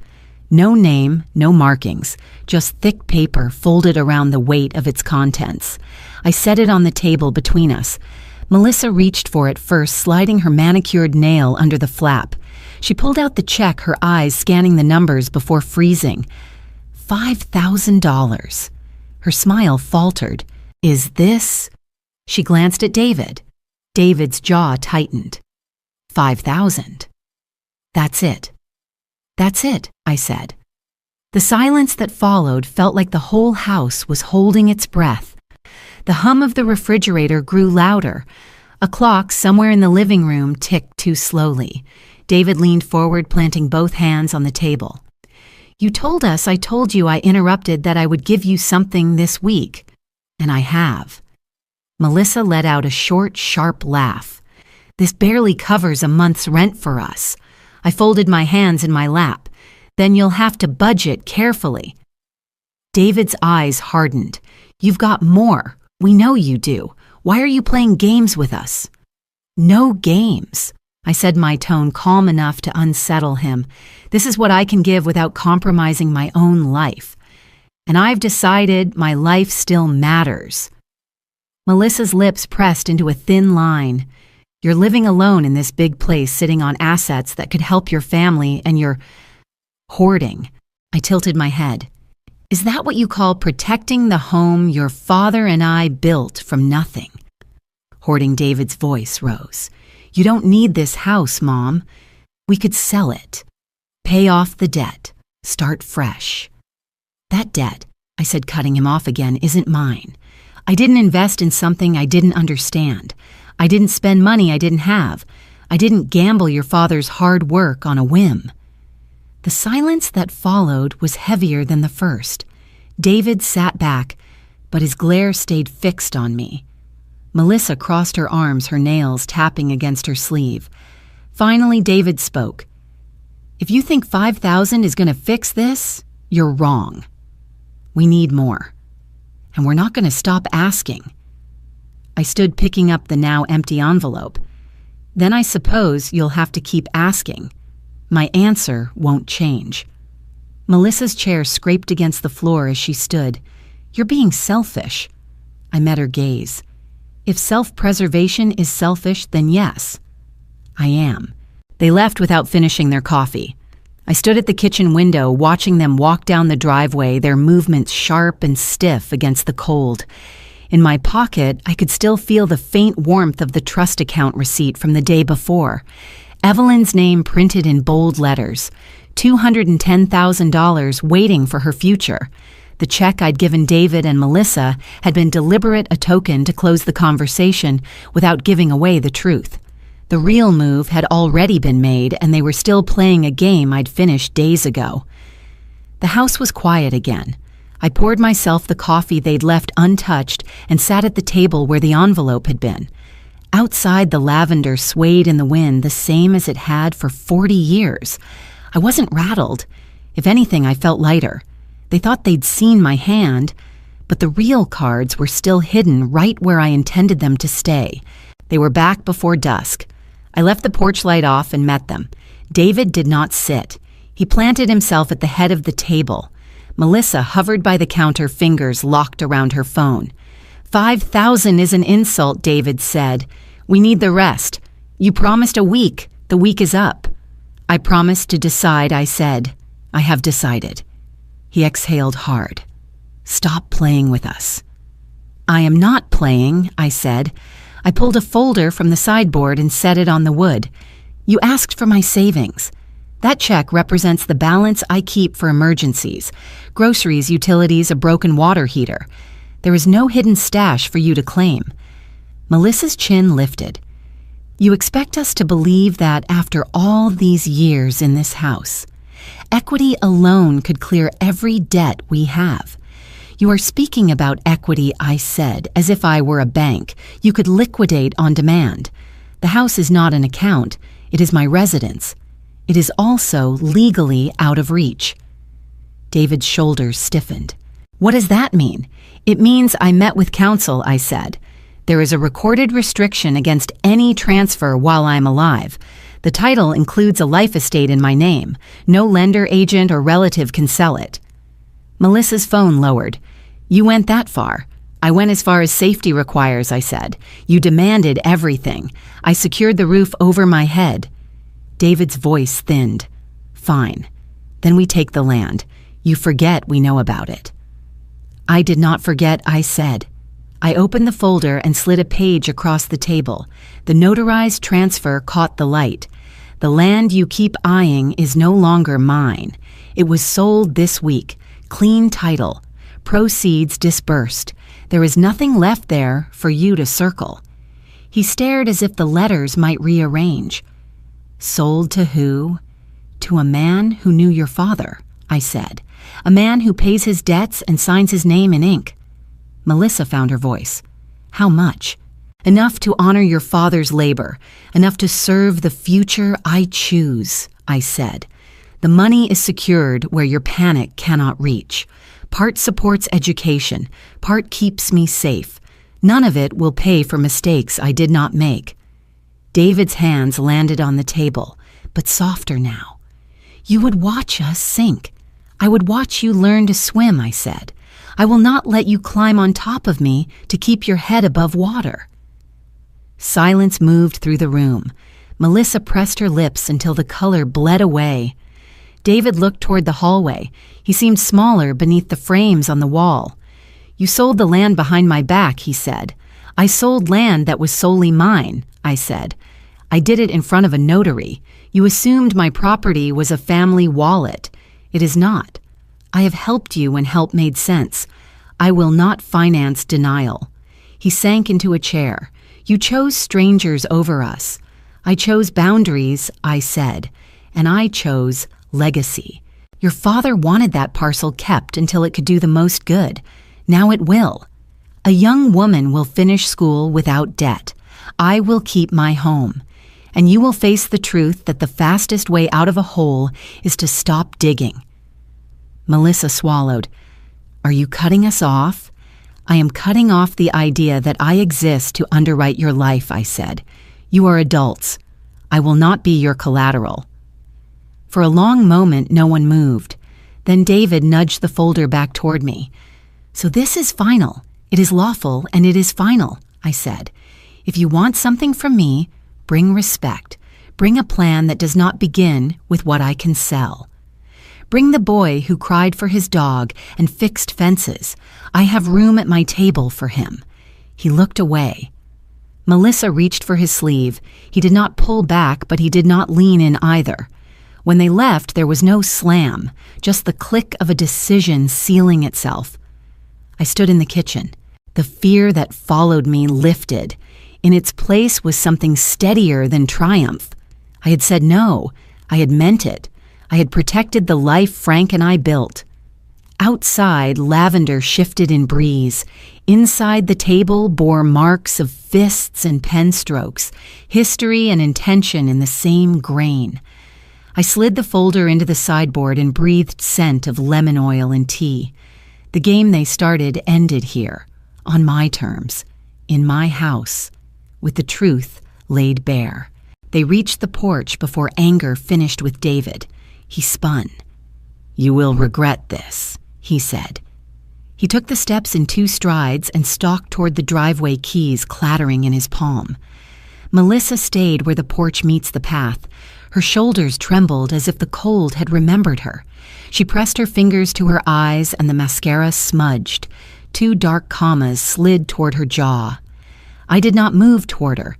No name, no markings, just thick paper folded around the weight of its contents. I set it on the table between us. Melissa reached for it first, sliding her manicured nail under the flap. She pulled out the check, her eyes scanning the numbers before freezing. $5,000. Her smile faltered. "Is this?" She glanced at David. David's jaw tightened. 5,000. "That's it." "That's it," I said. The silence that followed felt like the whole house was holding its breath. The hum of the refrigerator grew louder. A clock somewhere in the living room ticked too slowly. David leaned forward, planting both hands on the table. "You told us I told you I interrupted that I would give you something this week. And I have." Melissa let out a short, sharp laugh. "This barely covers a month's rent for us." I folded my hands in my lap. "Then you'll have to budget carefully." David's eyes hardened. "You've got more. We know you do. Why are you playing games with us?" "No games." I said, my tone calm enough to unsettle him. This is what I can give without compromising my own life. And I've decided my life still matters. Melissa's lips pressed into a thin line. You're living alone in this big place, sitting on assets that could help your family, and you're hoarding. I tilted my head. Is that what you call protecting the home your father and I built from nothing? Hoarding David's voice rose. You don't need this house, Mom. We could sell it. Pay off the debt. Start fresh. That debt, I said, cutting him off again, isn't mine. I didn't invest in something I didn't understand. I didn't spend money I didn't have. I didn't gamble your father's hard work on a whim. The silence that followed was heavier than the first. David sat back, but his glare stayed fixed on me. Melissa crossed her arms, her nails tapping against her sleeve. Finally, David spoke. If you think $5,000 is going to fix this, you're wrong. We need more. And we're not going to stop asking. I stood picking up the now empty envelope. Then I suppose you'll have to keep asking. My answer won't change. Melissa's chair scraped against the floor as she stood. You're being selfish. I met her gaze. If self-preservation is selfish, then yes, I am. They left without finishing their coffee. I stood at the kitchen window, watching them walk down the driveway, their movements sharp and stiff against the cold. In my pocket, I could still feel the faint warmth of the trust account receipt from the day before. Evelyn's name printed in bold letters. $210,000 waiting for her future. The check I'd given David and Melissa had been deliberate, a token to close the conversation without giving away the truth. The real move had already been made, and they were still playing a game I'd finished days ago. The house was quiet again. I poured myself the coffee they'd left untouched and sat at the table where the envelope had been. Outside, the lavender swayed in the wind the same as it had for 40 years. I wasn't rattled. If anything, I felt lighter. They thought they'd seen my hand, but the real cards were still hidden right where I intended them to stay. They were back before dusk. I left the porch light off and met them. David did not sit. He planted himself at the head of the table. Melissa hovered by the counter, fingers locked around her phone. $5,000 is an insult, David said. We need the rest. You promised a week. The week is up. I promised to decide, I said. I have decided. He exhaled hard. Stop playing with us. I am not playing, I said. I pulled a folder from the sideboard and set it on the wood. You asked for my savings. That check represents the balance I keep for emergencies. Groceries, utilities, a broken water heater. There is no hidden stash for you to claim. Melissa's chin lifted. You expect us to believe that after all these years in this house, equity alone could clear every debt we have. You are speaking about equity, I said, as if I were a bank. You could liquidate on demand. The house is not an account. It is my residence. It is also legally out of reach. David's shoulders stiffened. What does that mean? It means I met with counsel, I said. There is a recorded restriction against any transfer while I'm alive. The title includes a life estate in my name. No lender, agent, or relative can sell it. Melissa's phone lowered. You went that far. I went as far as safety requires, I said. You demanded everything. I secured the roof over my head. David's voice thinned. Fine. Then we take the land. You forget we know about it. I did not forget, I said. I opened the folder and slid a page across the table. The notarized transfer caught the light. The land you keep eyeing is no longer mine. It was sold this week. Clean title. Proceeds disbursed. There is nothing left there for you to circle. He stared as if the letters might rearrange. Sold to who? To a man who knew your father, I said. A man who pays his debts and signs his name in ink. Melissa found her voice. How much? Enough to honor your father's labor. Enough to serve the future I choose, I said. The money is secured where your panic cannot reach. Part supports education. Part keeps me safe. None of it will pay for mistakes I did not make. David's hands landed on the table, but softer now. "You would watch us sink. I would watch you learn to swim," I said. "I will not let you climb on top of me to keep your head above water." Silence moved through the room. Melissa pressed her lips until the color bled away. David looked toward the hallway. He seemed smaller beneath the frames on the wall. "You sold the land behind my back," he said. "I sold land that was solely mine," I said. "I did it in front of a notary. You assumed my property was a family wallet. It is not. I have helped you when help made sense. I will not finance denial." He sank into a chair. "You chose strangers over us. I chose boundaries," I said, "and I chose legacy. Your father wanted that parcel kept until it could do the most good. Now it will. A young woman will finish school without debt. I will keep my home. And you will face the truth that the fastest way out of a hole is to stop digging." Melissa swallowed. "Are you cutting us off?" "I am cutting off the idea that I exist to underwrite your life," I said. "You are adults. I will not be your collateral." For a long moment, no one moved. Then David nudged the folder back toward me. "So this is final. It is lawful and it is final," I said. "If you want something from me, bring respect. Bring a plan that does not begin with what I can sell. Bring the boy who cried for his dog and fixed fences. I have room at my table for him." He looked away. Melissa reached for his sleeve. He did not pull back, but he did not lean in either. When they left, there was no slam, just the click of a decision sealing itself. I stood in the kitchen. The fear that followed me lifted. In its place was something steadier than triumph. I had said no. I had meant it. I had protected the life Frank and I built. Outside, lavender shifted in breeze. Inside, the table bore marks of fists and pen strokes, history and intention in the same grain. I slid the folder into the sideboard and breathed scent of lemon oil and tea. The game they started ended here, on my terms, in my house, with the truth laid bare. They reached the porch before anger finished with David. He spun. "You will regret this," he said. He took the steps in 2 strides and stalked toward the driveway, keys clattering in his palm. Melissa stayed where the porch meets the path. Her shoulders trembled as if the cold had remembered her. She pressed her fingers to her eyes and the mascara smudged. 2 dark commas slid toward her jaw. I did not move toward her.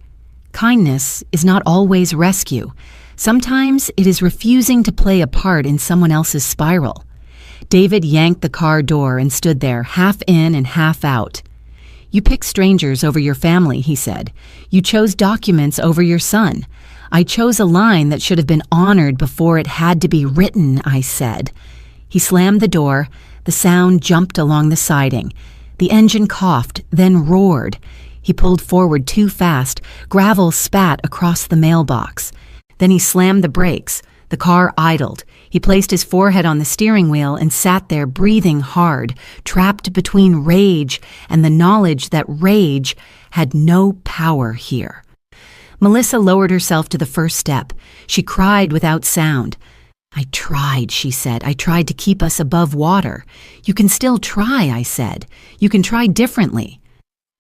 Kindness is not always rescue. Sometimes it is refusing to play a part in someone else's spiral. David yanked the car door and stood there, half in and half out. "You pick strangers over your family," he said. "You chose documents over your son. I chose a line that should have been honored before it had to be written," I said. He slammed the door. The sound jumped along the siding. The engine coughed, then roared. He pulled forward too fast. Gravel spat across the mailbox. Then he slammed the brakes. The car idled. He placed his forehead on the steering wheel and sat there breathing hard, trapped between rage and the knowledge that rage had no power here. Melissa lowered herself to the first step. She cried without sound. "I tried," she said. "I tried to keep us above water." "You can still try," I said. "You can try differently."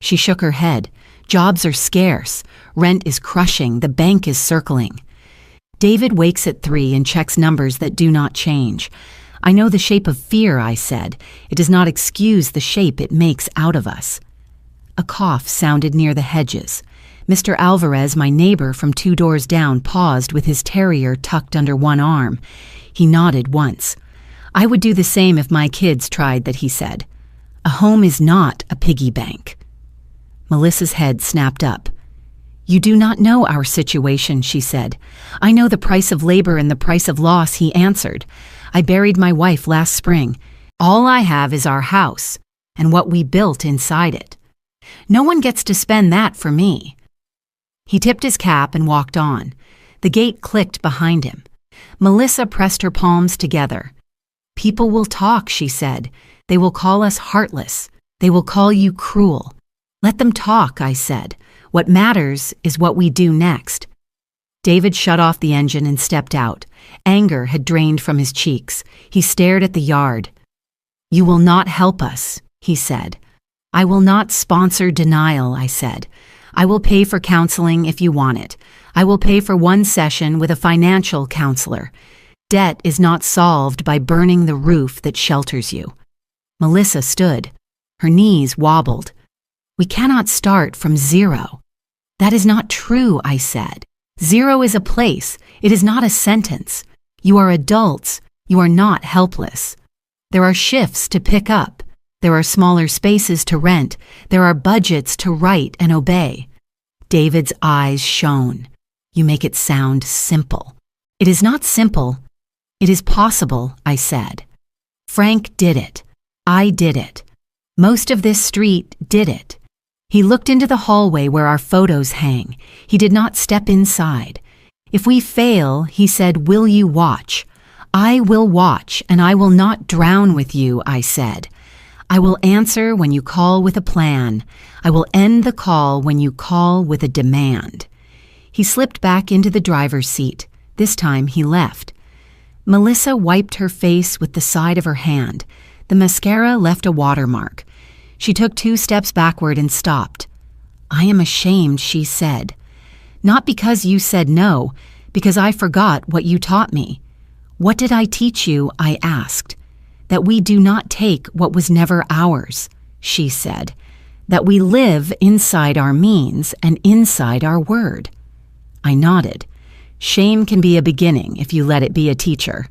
She shook her head. "Jobs are scarce. Rent is crushing. The bank is circling." David wakes at 3 and checks numbers that do not change. "I know the shape of fear," I said. "It does not excuse the shape it makes out of us." A cough sounded near the hedges. Mr. Alvarez, my neighbor from 2 doors down, paused with his terrier tucked under one arm. He nodded once. "I would do the same if my kids tried that," he said. "A home is not a piggy bank." Melissa's head snapped up. "You do not know our situation," she said. "I know the price of labor and the price of loss," he answered. "I buried my wife last spring. All I have is our house and what we built inside it. No one gets to spend that for me." He tipped his cap and walked on. The gate clicked behind him. Melissa pressed her palms together. "People will talk," she said. "They will call us heartless. They will call you cruel. Let them talk," I said. What matters is what we do next." David shut off the engine and stepped out. Anger had drained from his cheeks. He stared at the yard. "You will not help us," he said. "I will not sponsor denial," I said. "I will pay for counseling if you want it. I will pay for one session with a financial counselor. Debt is not solved by burning the roof that shelters you." Melissa stood. Her knees wobbled. "We cannot start from zero." "That is not true," I said. "Zero is a place. It is not a sentence. You are adults. You are not helpless. There are shifts to pick up. There are smaller spaces to rent. There are budgets to write and obey." David's eyes shone. "You make it sound simple." "It is not simple. It is possible," I said. "Frank did it. I did it. Most of this street did it." He looked into the hallway where our photos hang. He did not step inside. "If we fail," he said, "will you watch?" "I will watch, and I will not drown with you," I said. "I will answer when you call with a plan. I will end the call when you call with a demand." He slipped back into the driver's seat. This time he left. Melissa wiped her face with the side of her hand. The mascara left a watermark. She took 2 steps backward and stopped. "I am ashamed," she said. "Not because you said no, because I forgot what you taught me." "What did I teach you?" I asked. "That we do not take what was never ours," she said. "That we live inside our means and inside our word." I nodded. Shame can be a beginning if you let it be a teacher.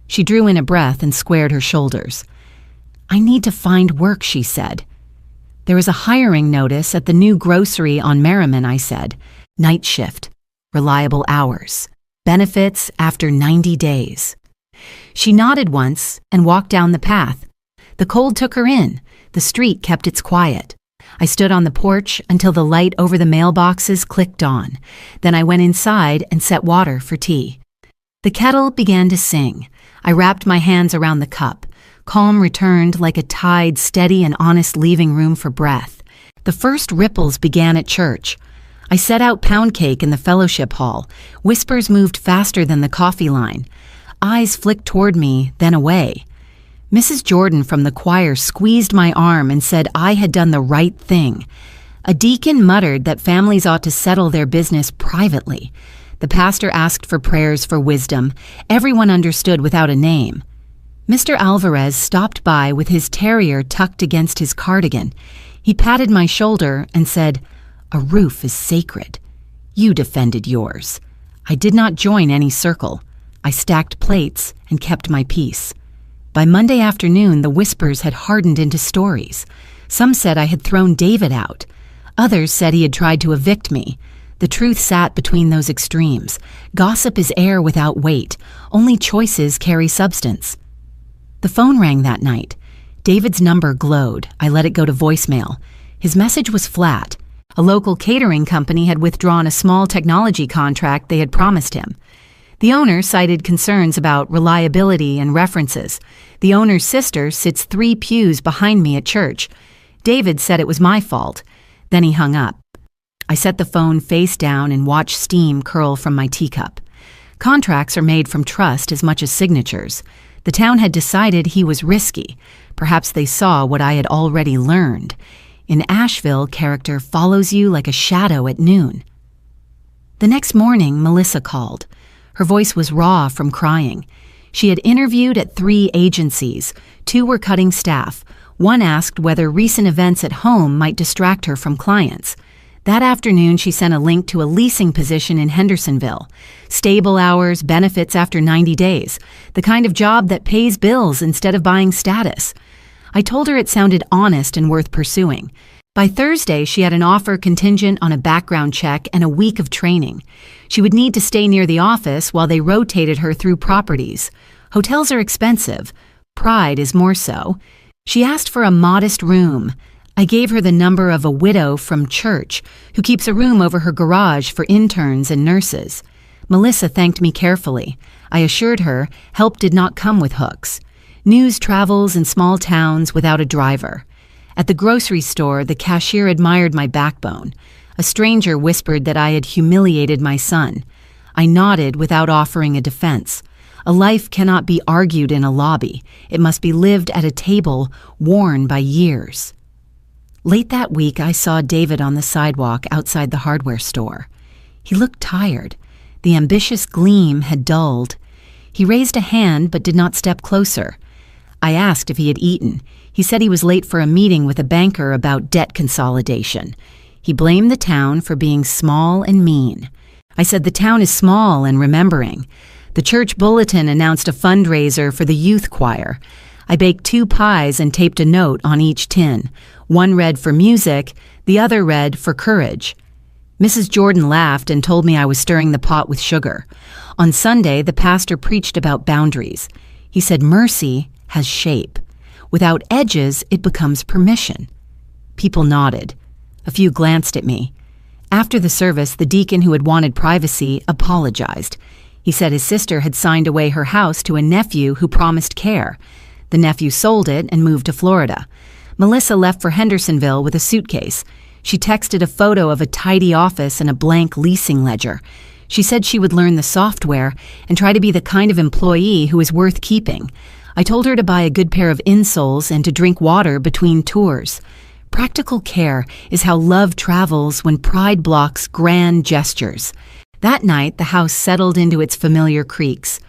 She drew in a breath and squared her shoulders. "I need to find work," she said. "There is a hiring notice at the new grocery on Merriman," I said. "Night shift, reliable hours, benefits after 90 days. She nodded once and walked down the path. The cold took her in. The street kept its quiet. I stood on the porch until the light over the mailboxes clicked on. Then I went inside and set water for tea. The kettle began to sing. I wrapped my hands around the cup. Calm returned like a tide, steady and honest, leaving room for breath. The first ripples began at church. I set out pound cake in the fellowship hall. Whispers moved faster than the coffee line. Eyes flicked toward me, then away. Mrs. Jordan from the choir squeezed my arm and said I had done the right thing. A deacon muttered that families ought to settle their business privately. The pastor asked for prayers for wisdom. Everyone understood without a name. Mr. Alvarez stopped by with his terrier tucked against his cardigan. He patted my shoulder and said, "A roof is sacred. You defended yours." I did not join any circle. I stacked plates and kept my peace. By Monday afternoon, the whispers had hardened into stories. Some said I had thrown David out. Others said he had tried to evict me. The truth sat between those extremes. Gossip is air without weight. Only choices carry substance. The phone rang that night. David's number glowed. I let it go to voicemail. His message was flat. A local catering company had withdrawn a small technology contract they had promised him. The owner cited concerns about reliability and references. The owner's sister sits 3 pews behind me at church. David said it was my fault. Then he hung up. I set the phone face down and watched steam curl from my teacup. Contracts are made from trust as much as signatures. The town had decided he was risky. Perhaps they saw what I had already learned. In Asheville, character follows you like a shadow at noon. The next morning, Melissa called. Her voice was raw from crying. She had interviewed at 3 agencies. 2 were cutting staff. One asked whether recent events at home might distract her from clients. That afternoon, she sent a link to a leasing position in Hendersonville. Stable hours, benefits after 90 days. The kind of job that pays bills instead of buying status. I told her it sounded honest and worth pursuing. By Thursday, she had an offer contingent on a background check and a week of training. She would need to stay near the office while they rotated her through properties. Hotels are expensive. Pride is more so. She asked for a modest room. I gave her the number of a widow from church who keeps a room over her garage for interns and nurses. Melissa thanked me carefully. I assured her help did not come with hooks. News travels in small towns without a driver. At the grocery store, the cashier admired my backbone. A stranger whispered that I had humiliated my son. I nodded without offering a defense. A life cannot be argued in a lobby. It must be lived at a table worn by years. Late that week, I saw David on the sidewalk outside the hardware store. He looked tired. The ambitious gleam had dulled. He raised a hand but did not step closer. I asked if he had eaten. He said he was late for a meeting with a banker about debt consolidation. He blamed the town for being small and mean. I said the town is small and remembering. The church bulletin announced a fundraiser for the youth choir. I baked 2 pies and taped a note on each tin. One read for music, the other read for courage. Mrs. Jordan laughed and told me I was stirring the pot with sugar. On Sunday, the pastor preached about boundaries. He said mercy has shape. Without edges, it becomes permission. People nodded. A few glanced at me. After the service, the deacon who had wanted privacy apologized. He said his sister had signed away her house to a nephew who promised care. The nephew sold it and moved to Florida. Melissa left for Hendersonville with a suitcase. She texted a photo of a tidy office and a blank leasing ledger. She said she would learn the software and try to be the kind of employee who is worth keeping. I told her to buy a good pair of insoles and to drink water between tours. Practical care is how love travels when pride blocks grand gestures. That night, the house settled into its familiar creaks.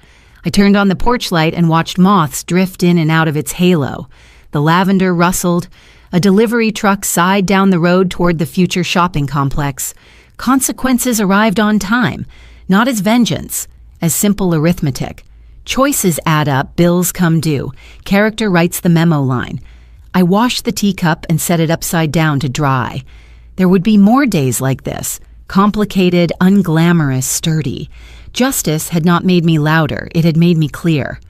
I turned on the porch light and watched moths drift in and out of its halo. The lavender rustled. A delivery truck sighed down the road toward the future shopping complex. Consequences arrived on time, not as vengeance, as simple arithmetic. Choices add up, bills come due. Character writes the memo line. I washed the teacup and set it upside down to dry. There would be more days like this, complicated, unglamorous, sturdy. Justice had not made me louder, it had made me clear.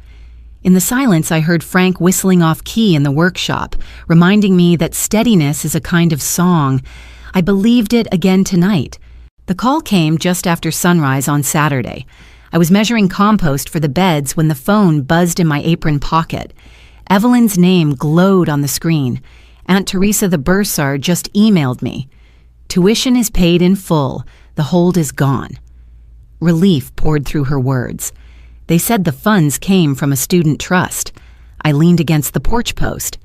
In the silence, I heard Frank whistling off key in the workshop, reminding me that steadiness is a kind of song. I believed it again tonight. The call came just after sunrise on Saturday. I was measuring compost for the beds when the phone buzzed in my apron pocket. Evelyn's name glowed on the screen. Aunt Teresa the bursar just emailed me. Tuition is paid in full. The hold is gone. Relief poured through her words. They said the funds came from a student trust. I leaned against the porch post.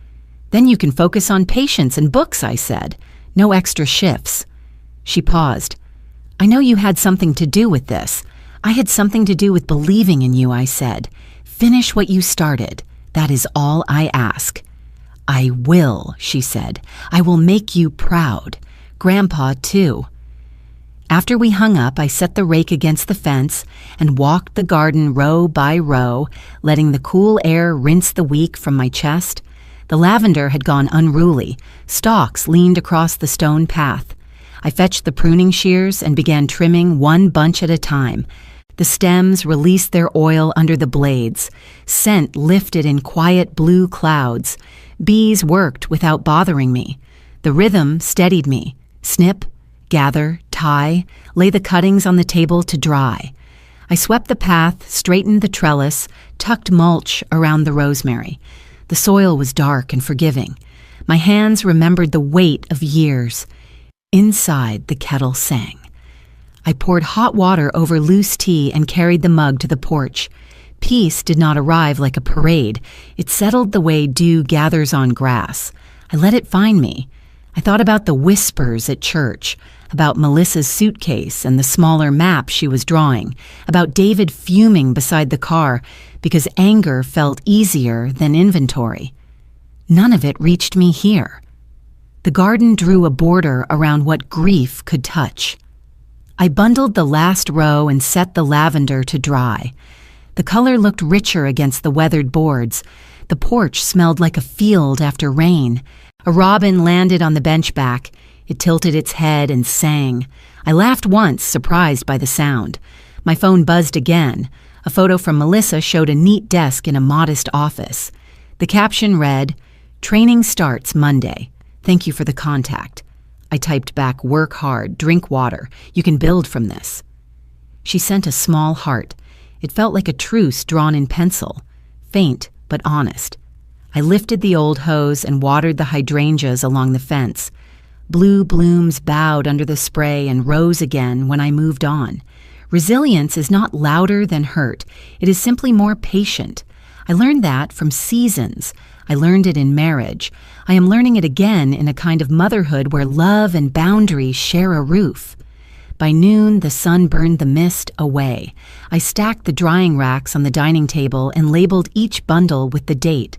Then you can focus on patients and books, I said. No extra shifts. She paused. I know you had something to do with this. I had something to do with believing in you, I said. Finish what you started. That is all I ask. I will, she said. I will make you proud. Grandpa, too. After we hung up, I set the rake against the fence and walked the garden row by row, letting the cool air rinse the week from my chest. The lavender had gone unruly. Stalks leaned across the stone path. I fetched the pruning shears and began trimming one bunch at a time. The stems released their oil under the blades. Scent lifted in quiet blue clouds. Bees worked without bothering me. The rhythm steadied me. Snip, gather, tie, lay the cuttings on the table to dry. I swept the path, straightened the trellis, tucked mulch around the rosemary. The soil was dark and forgiving. My hands remembered the weight of years. Inside, the kettle sang. I poured hot water over loose tea and carried the mug to the porch. Peace did not arrive like a parade. It settled the way dew gathers on grass. I let it find me. I thought about the whispers at church, about Melissa's suitcase and the smaller map she was drawing, about David fuming beside the car because anger felt easier than inventory. None of it reached me here. The garden drew a border around what grief could touch. I bundled the last row and set the lavender to dry. The color looked richer against the weathered boards. The porch smelled like a field after rain. A robin landed on the bench back. It tilted its head and sang. I laughed once, surprised by the sound. My phone buzzed again. A photo from Melissa showed a neat desk in a modest office. The caption read, "Training starts Monday. Thank you for the contact." I typed back, "Work hard, drink water. You can build from this." She sent a small heart. It felt like a truce drawn in pencil, faint but honest. I lifted the old hose and watered the hydrangeas along the fence. Blue blooms bowed under the spray and rose again when I moved on. Resilience is not louder than hurt. It is simply more patient. I learned that from seasons. I learned it in marriage. I am learning it again in a kind of motherhood where love and boundary share a roof. By noon, the sun burned the mist away. I stacked the drying racks on the dining table and labeled each bundle with the date.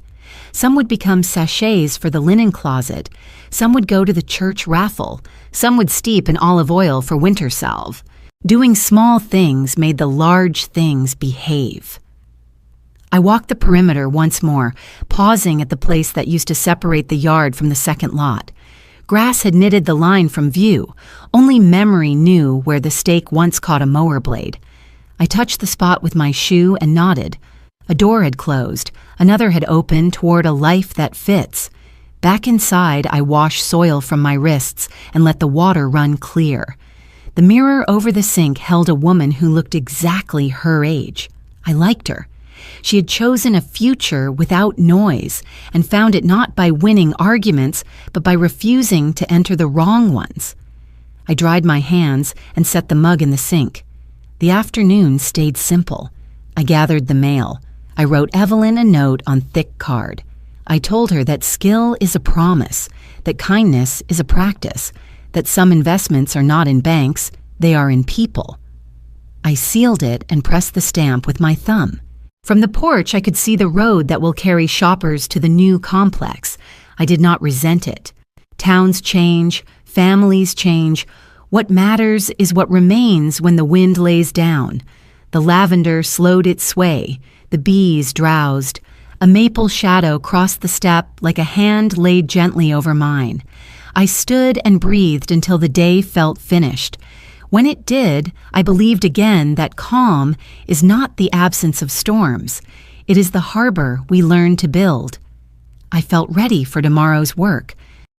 Some would become sachets for the linen closet. Some would go to the church raffle. Some would steep in olive oil for winter salve. Doing small things made the large things behave. I walked the perimeter once more, pausing at the place that used to separate the yard from the second lot. Grass had knitted the line from view. Only memory knew where the stake once caught a mower blade. I touched the spot with my shoe and nodded. A door had closed. Another had opened toward a life that fits. Back inside, I washed soil from my wrists and let the water run clear. The mirror over the sink held a woman who looked exactly her age. I liked her. She had chosen a future without noise and found it not by winning arguments, but by refusing to enter the wrong ones. I dried my hands and set the mug in the sink. The afternoon stayed simple. I gathered the mail. I wrote Evelyn a note on thick card. I told her that skill is a promise, that kindness is a practice, that some investments are not in banks, they are in people. I sealed it and pressed the stamp with my thumb. From the porch, I could see the road that will carry shoppers to the new complex. I did not resent it. Towns change, families change. What matters is what remains when the wind lays down. The lavender slowed its sway. The bees drowsed. A maple shadow crossed the step like a hand laid gently over mine. I stood and breathed until the day felt finished. When it did, I believed again that calm is not the absence of storms. It is the harbor we learn to build. I felt ready for tomorrow's work.